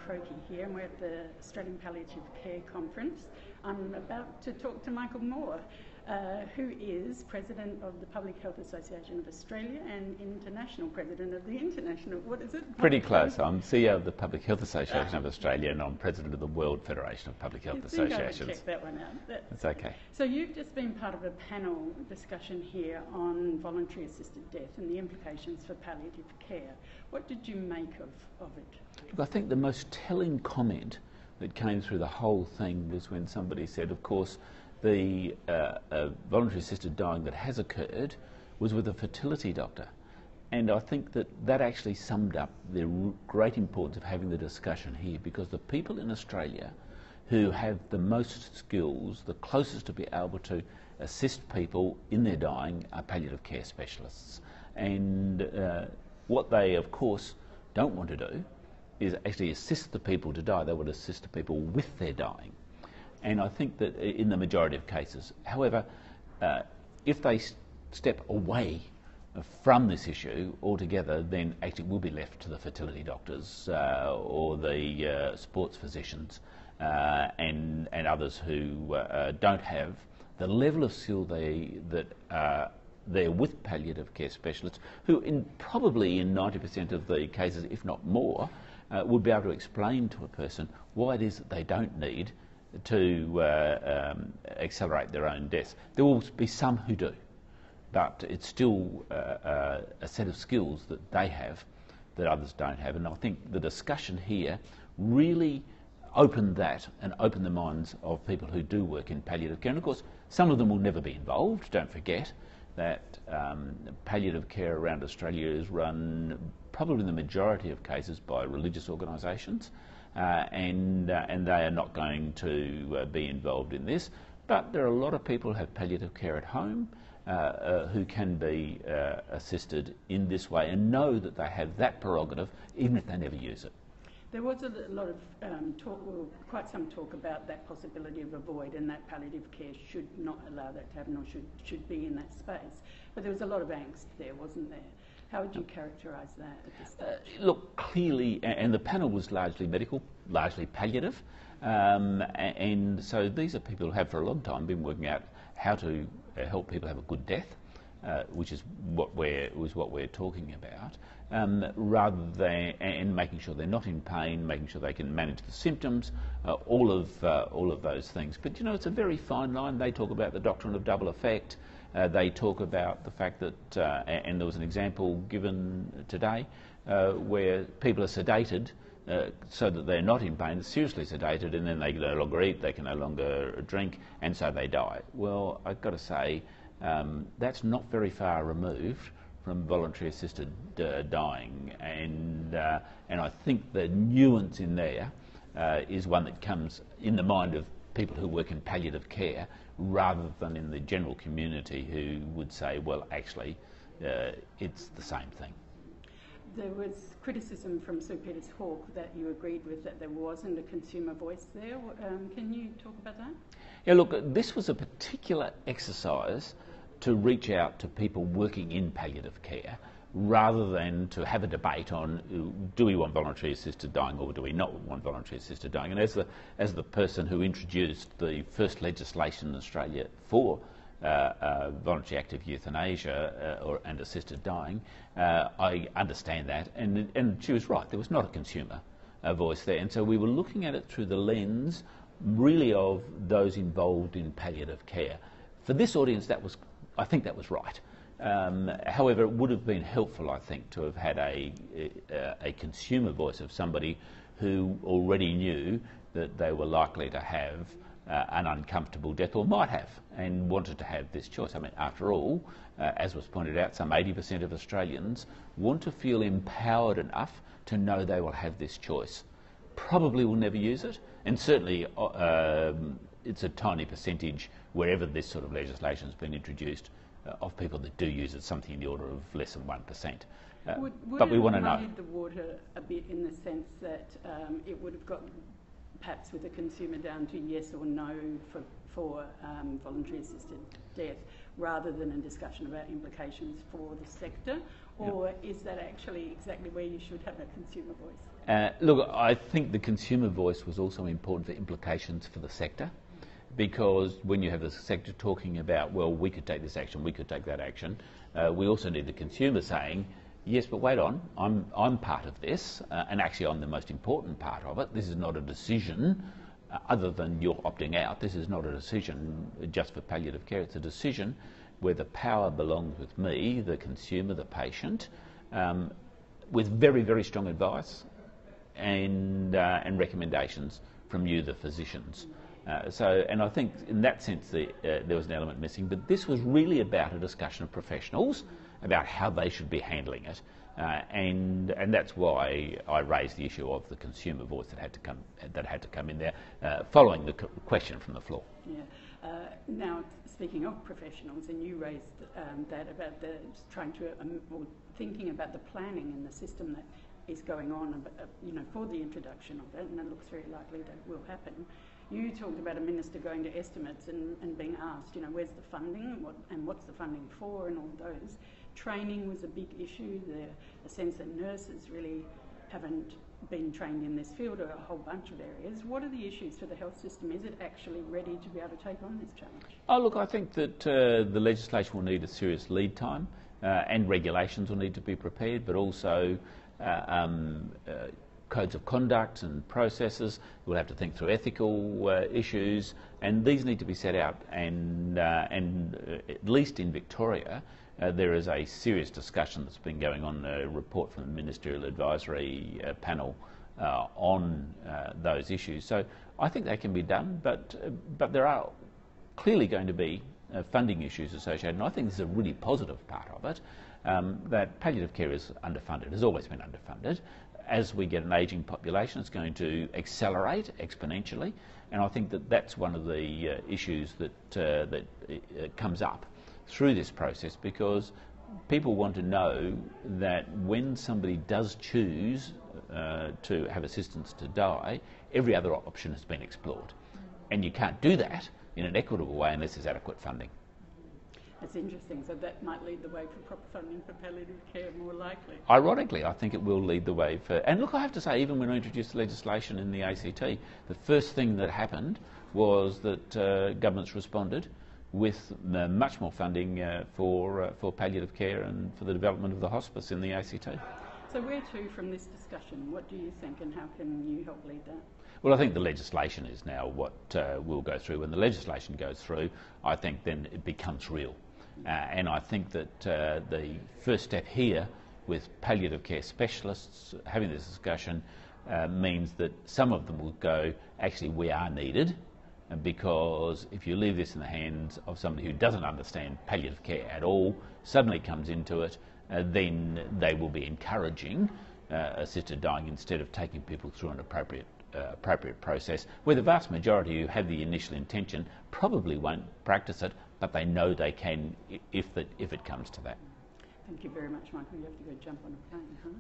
Croakey here, and we're at the Australian Palliative Care Conference. I'm about to talk to Michael Moore, who is President of the Public Health Association of Australia and International President of the International, what is it? Pretty close. I'm CEO of the Public Health Association of Australia and I'm President of the World Federation of Public Health Associations. I check that one out. That's okay. So you've just been part of a panel discussion here on voluntary assisted death and the implications for palliative care. What did you make of it? Look, I think the most telling comment that came through the whole thing was when somebody said, of course, the voluntary assisted dying that has occurred was with a fertility doctor. And I think that actually summed up the great importance of having the discussion here, because the people in Australia who have the most skills, the closest to be able to assist people in their dying, are palliative care specialists. And what they, of course, don't want to do is actually assist the people to die. They want to assist the people with their dying. And I think that in the majority of cases, however, if they step away from this issue altogether, then actually will be left to the fertility doctors or the sports physicians and others who don't have the level of skill that they're with palliative care specialists, who probably in 90% of the cases, if not more, would be able to explain to a person why it is that they don't need to accelerate their own death. There will be some who do, but it's still a set of skills that they have that others don't have. And I think the discussion here really opened that and opened the minds of people who do work in palliative care. And of course, some of them will never be involved. Don't forget that palliative care around Australia is run probably in the majority of cases by religious organisations, and they are not going to be involved in this. But there are a lot of people who have palliative care at home who can be assisted in this way and know that they have that prerogative even if they never use it. There was a lot of talk, well, quite some talk about that possibility of a void, and that palliative care should not allow that to happen, or should be in that space. But there was a lot of angst there, wasn't there? How would you characterise that at this stage? Look, clearly, and the panel was largely medical, largely palliative, and so these are people who have for a long time been working out how to help people have a good death, which is what we're talking about, rather than and making sure they're not in pain, making sure they can manage the symptoms, all of those things. But you know, it's a very fine line. They talk about the doctrine of double effect. They talk about the fact that, and there was an example given today where people are sedated so that they're not in pain, seriously sedated, and then they can no longer eat, they can no longer drink, and so they die. Well, I've got to say, that's not very far removed from voluntary assisted dying, and I think the nuance in there is one that comes in the mind of people who work in palliative care rather than in the general community who would say, well, actually, it's the same thing. There was criticism from Sir Peter's Hawke that you agreed with, that there wasn't a consumer voice there. Can you talk about that? Yeah, look, this was a particular exercise to reach out to people working in palliative care rather than to have a debate on do we want voluntary assisted dying or do we not want voluntary assisted dying. And as the person who introduced the first legislation in Australia for voluntary active euthanasia and assisted dying, I understand that, and she was right, there was not a consumer voice there, and so we were looking at it through the lens really of those involved in palliative care. For this audience, I think that was right. However, it would have been helpful, I think, to have had a consumer voice of somebody who already knew that they were likely to have an uncomfortable death, or might have, and wanted to have this choice. I mean, after all, as was pointed out, some 80% of Australians want to feel empowered enough to know they will have this choice. Probably will never use it, and certainly it's a tiny percentage wherever this sort of legislation has been introduced of people that do use it, something in the order of less than 1%. But we want to know. Would it have muddied the water a bit in the sense that it would have got perhaps with the consumer down to yes or no for voluntary assisted death, rather than a discussion about implications for the sector? Or is that actually exactly where you should have a consumer voice? Look, I think the consumer voice was also important for implications for the sector, because when you have the sector talking about, well, we could take this action, we could take that action, we also need the consumer saying, yes, but wait on, I'm part of this, and actually I'm the most important part of it. This is not a decision, other than you're opting out, this is not a decision just for palliative care, it's a decision where the power belongs with me, the consumer, the patient, with very, very strong advice and recommendations from you, the physicians. And I think in that sense there was an element missing, but this was really about a discussion of professionals about how they should be handling it, and that's why I raised the issue of the consumer voice that had to come in there, following the question from the floor. Yeah. Now, speaking of professionals, and you raised that about the trying to or thinking about the planning in the system that is going on, for the introduction of it, and it looks very likely that will happen. You talked about a minister going to estimates and being asked, where's the funding, what's the funding for, and all those. Training was a big issue. The sense that nurses really haven't been trained in this field, or a whole bunch of areas. What are the issues for the health system? Is it actually ready to be able to take on this challenge? Oh, look, I think that the legislation will need a serious lead time, and regulations will need to be prepared, but also codes of conduct and processes. We'll have to think through ethical issues, and these need to be set out. And at least in Victoria, there is a serious discussion that's been going on, a report from the Ministerial Advisory Panel on those issues. So I think they can be done, but there are clearly going to be funding issues associated, and I think this is a really positive part of it, that palliative care is underfunded, has always been underfunded. As we get an ageing population, it's going to accelerate exponentially, and I think that that's one of the issues that comes up through this process, because people want to know that when somebody does choose to have assistance to die, every other option has been explored, and you can't do that in an equitable way unless there's adequate funding. That's interesting. So that might lead the way for proper funding for palliative care, more likely. Ironically, I think it will lead the way for... And look, I have to say, even when I introduced legislation in the ACT, the first thing that happened was that governments responded with much more funding for palliative care and for the development of the hospice in the ACT. So where to from this discussion? What do you think, and how can you help lead that? Well, I think the legislation is now what will go through. When the legislation goes through, I think then it becomes real. And I think that the first step here with palliative care specialists having this discussion means that some of them will go, actually we are needed, because if you leave this in the hands of somebody who doesn't understand palliative care at all, suddenly comes into it, then they will be encouraging assisted dying instead of taking people through an appropriate process, where the vast majority who have the initial intention probably won't practice it, but they know they can if it comes to that. Thank you very much, Michael. You have to go jump on a plane, huh?